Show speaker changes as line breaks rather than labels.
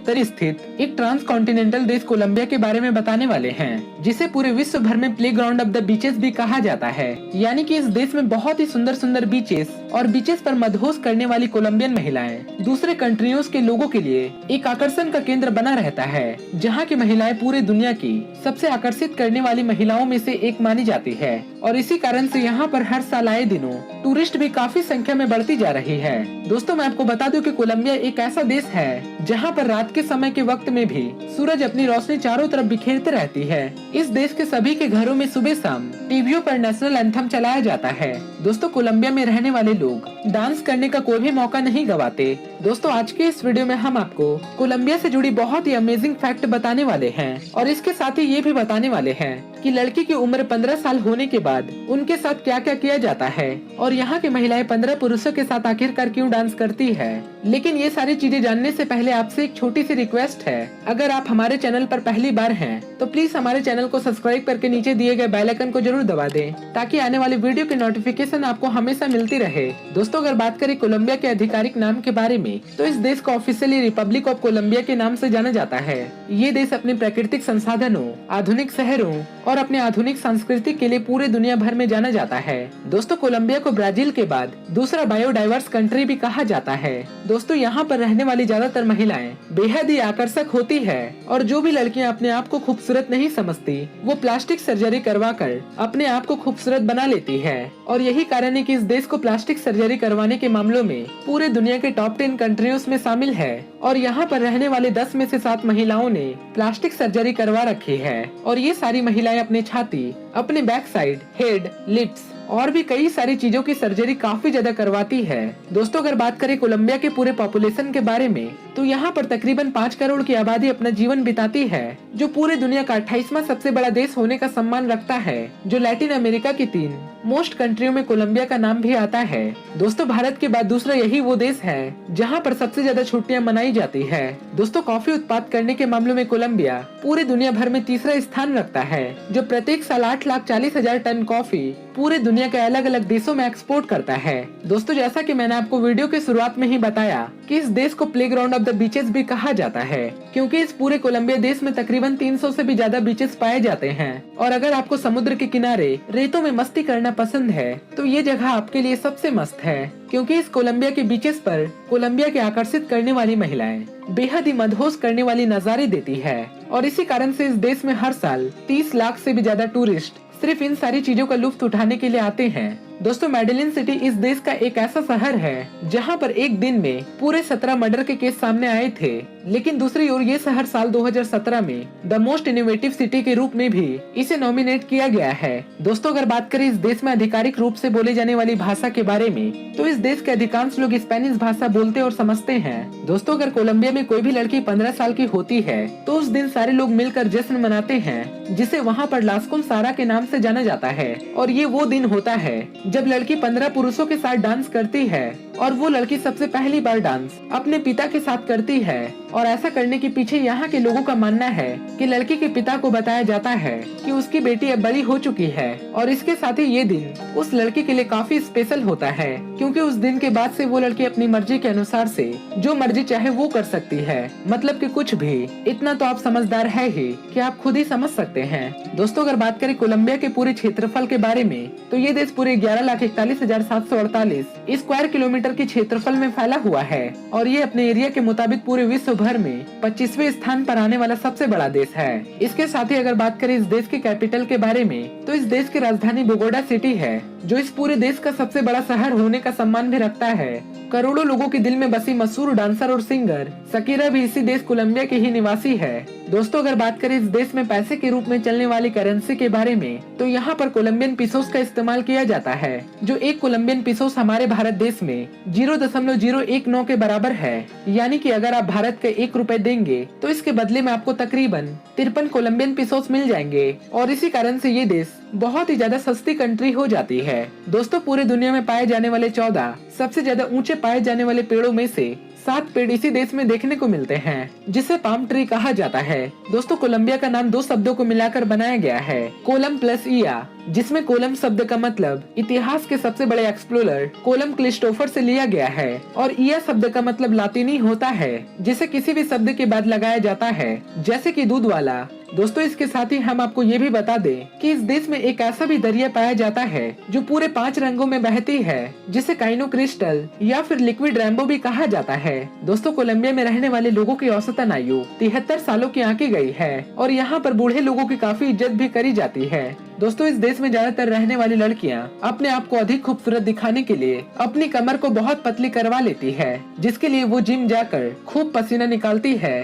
उत्तरी स्थित एक ट्रांस कॉन्टिनेंटल देश कोलंबिया के बारे में बताने वाले हैं, जिसे पूरे विश्व भर में play ground of the beaches भी कहा जाता है। यानी कि इस देश में बहुत ही सुंदर सुंदर बीचेस और बीचेस पर मदहोश करने वाली कोलंबियन महिलाएं दूसरे कंट्रियों के लोगों के लिए एक आकर्षण का केंद्र बना रहता है, जहाँ की महिलाएं पूरी दुनिया की सबसे आकर्षित करने वाली महिलाओं में से एक मानी जाती है। और इसी कारण से यहाँ पर हर साल आए दिनों टूरिस्ट भी काफी संख्या में बढ़ती जा रही है। दोस्तों, मैं आपको बता दूं कि कोलंबिया एक ऐसा देश है जहाँ पर रात के समय के वक्त में भी सूरज अपनी रोशनी चारों तरफ बिखेरते रहती है। इस देश के सभी के घरों में सुबह शाम टीवियों पर नेशनल एंथम चलाया जाता है। दोस्तों, कोलंबिया में रहने वाले लोग डांस करने का कोई भी मौका नहीं गवाते। दोस्तों, आज के इस वीडियो में हम आपको कोलंबिया से जुड़ी बहुत ही अमेजिंग फैक्ट बताने वाले हैं और इसके साथ ही ये भी बताने वाले हैं कि लड़की की उम्र 15 साल होने के बाद उनके साथ क्या क्या किया जाता है और यहाँ की महिलाएं 15 पुरुषों के साथ आखिरकार क्यों डांस करती है। लेकिन ये सारी चीजें जानने से पहले आपसे एक छोटी सी रिक्वेस्ट है, अगर आप हमारे चैनल पर पहली बार हैं तो प्लीज हमारे चैनल को सब्सक्राइब करके नीचे दिए गए बेल आइकन को जरूर दबा दें, ताकि आने वाली वीडियो की नोटिफिकेशन आपको हमेशा मिलती रहे। दोस्तों, अगर बात करें कोलंबिया के आधिकारिक नाम के बारे में, तो इस देश को ऑफिशियली रिपब्लिक ऑफ कोलंबिया के नाम से जाना जाता है। ये देश अपने प्राकृतिक संसाधनों, आधुनिक शहरों और अपने आधुनिक संस्कृति के लिए पूरे दुनिया भर में जाना जाता है। दोस्तों, कोलंबिया को ब्राजील के बाद दूसरा बायोडाइवर्स कंट्री भी कहा जाता है। दोस्तों, यहाँ पर रहने वाली ज्यादातर महिलाएं बेहद ही आकर्षक होती है और जो भी लड़कियां अपने आप को खूबसूरत नहीं समझती, वो प्लास्टिक सर्जरी करवा कर अपने आप को खूबसूरत बना लेती है। और यही कारण है कि इस देश को प्लास्टिक सर्जरी करवाने के मामलों में पूरे दुनिया के टॉप 10 कंट्रियों में शामिल है। और यहाँ पर रहने वाले 10 में से 7 महिलाओं ने प्लास्टिक सर्जरी करवा रखी है। और ये सारी महिलाएं अपने छाती, अपने बैक साइड, हेड, लिप्स और भी कई सारी चीजों की सर्जरी काफी ज्यादा करवाती है। दोस्तों, अगर बात करें कोलंबिया के पूरे पॉपुलेशन के बारे में, तो यहाँ पर तकरीबन 5 करोड़ की आबादी अपना जीवन बिताती है, जो पूरे दुनिया का 28वां सबसे बड़ा देश होने का सम्मान रखता है, जो लैटिन अमेरिका की 3 मोस्ट कंट्रियों में कोलंबिया का नाम भी आता है। दोस्तों, भारत के बाद दूसरा यही वो देश है जहाँ पर सबसे ज्यादा छुट्टियां मनाई जाती है। दोस्तों, कॉफी उत्पादन करने के मामलों में कोलंबिया पूरे दुनिया भर में तीसरा स्थान रखता है, जो प्रत्येक साल 8,40,000 टन कॉफी पूरे दुनिया के अलग अलग देशों में एक्सपोर्ट करता है। दोस्तों, जैसा कि मैंने आपको वीडियो के शुरुआत में ही बताया कि इस देश को प्लेग्राउंड ऑफ द बीचेस भी कहा जाता है, क्योंकि इस पूरे कोलंबिया देश में तकरीबन 300 से भी ज्यादा बीचेस पाए जाते हैं। और अगर आपको समुद्र के किनारे रेतों में मस्ती करना पसंद है, तो ये जगह आपके लिए सबसे मस्त है, क्योंकि इस कोलंबिया के बीचेस पर कोलंबिया के आकर्षित करने वाली महिलाएं बेहद ही मदहोश करने वाली नजारे देती है। और इसी कारण से इस देश में हर साल 30 लाख से भी ज्यादा टूरिस्ट सिर्फ इन सारी चीजों का लुत्फ उठाने के लिए आते हैं। दोस्तों, मेडेलिन सिटी इस देश का एक ऐसा शहर है जहां पर एक दिन में पूरे 17 मर्डर के केस सामने आए थे। लेकिन दूसरी ओर ये शहर साल 2017 में द मोस्ट इनोवेटिव सिटी के रूप में भी इसे नॉमिनेट किया गया है। दोस्तों, अगर बात करें इस देश में आधिकारिक रूप से बोले जाने वाली भाषा के बारे में, तो इस देश के अधिकांश लोग स्पेनिश भाषा बोलते और समझते हैं। दोस्तों, अगर कोलंबिया में कोई भी लड़की 15 साल की होती है, तो उस दिन सारे लोग मिलकर जश्न मनाते हैं, जिसे वहाँ पर लास कॉन्सारा के नाम से जाना जाता है। और ये वो दिन होता है जब लड़की 15 पुरुषों के साथ डांस करती है, और वो लड़की सबसे पहली बार डांस अपने पिता के साथ करती है। और ऐसा करने के पीछे यहाँ के लोगों का मानना है कि लड़की के पिता को बताया जाता है कि उसकी बेटी अब बड़ी हो चुकी है। और इसके साथ ही ये दिन उस लड़की के लिए काफी स्पेशल होता है, क्योंकि उस दिन के बाद से वो लड़की अपनी मर्जी के अनुसार से जो मर्जी चाहे वो कर सकती है, मतलब कि कुछ भी। इतना तो आप समझदार है ही कि आप खुद ही समझ सकते हैं। दोस्तों, अगर बात करें कोलंबिया के पूरे क्षेत्रफल के बारे में, तो ये देश पूरे 11,41,748 स्क्वायर किलोमीटर के क्षेत्रफल में फैला हुआ है। और ये अपने एरिया के मुताबिक पूरे विश्व भर में 25वें स्थान पर आने वाला सबसे बड़ा देश है। इसके साथ ही अगर बात करें इस देश के कैपिटल के बारे में, तो इस देश की राजधानी बोगोटा सिटी है, जो इस पूरे देश का सबसे बड़ा शहर होने का सम्मान भी रखता है। करोड़ों लोगों के दिल में बसी मशहूर डांसर और सिंगर शकीरा भी इसी देश कोलंबिया के ही निवासी है। दोस्तों, अगर बात करें इस देश में पैसे के रूप में चलने वाली करेंसी के बारे में, तो यहाँ पर कोलंबियन पिसोस का इस्तेमाल किया जाता है, जो एक कोलंबियन पिसोस हमारे भारत देश में 0.019 के बराबर है। यानी कि अगर आप भारत के 1 रुपए देंगे, तो इसके बदले में आपको तकरीबन 53 कोलंबियन पिसोस मिल जाएंगे। और इसी कारण से ये देश बहुत ही ज्यादा सस्ती कंट्री हो जाती है। दोस्तों, पूरे दुनिया में पाए जाने वाले 14 सबसे ज्यादा ऊंचे पाए जाने वाले पेड़ों में से 7 पेड़ इसी देश में देखने को मिलते हैं, जिसे पाम ट्री कहा जाता है। दोस्तों, कोलंबिया का नाम 2 शब्दों को मिलाकर बनाया गया है, कोलम प्लस इया, जिसमें कोलम शब्द का मतलब इतिहास के सबसे बड़े एक्सप्लोरर कोलम क्लिस्टोफर से लिया गया है और इया शब्द का मतलब लातिनी होता है जिसे किसी भी शब्द के बाद लगाया जाता है, जैसे कि दूध वाला। दोस्तों, इसके साथ ही हम आपको ये भी बता दें कि इस देश में एक ऐसा भी दरिया पाया जाता है जो पूरे 5 रंगों में बहती है, जिसे काइनो क्रिस्टल या फिर लिक्विड रैम्बो भी कहा जाता है। दोस्तों, कोलंबिया में रहने वाले लोगों की औसतन आयु 73 सालों की आंकी गई है और यहाँ पर बूढ़े लोगों की काफी इज्जत भी करी जाती है। दोस्तों, इस देश में ज्यादातर रहने वाली लड़कियां अपने आप को अधिक खूबसूरत दिखाने के लिए अपनी कमर को बहुत पतली करवा लेती है, जिसके लिए वो जिम जाकर खूब पसीना निकालती है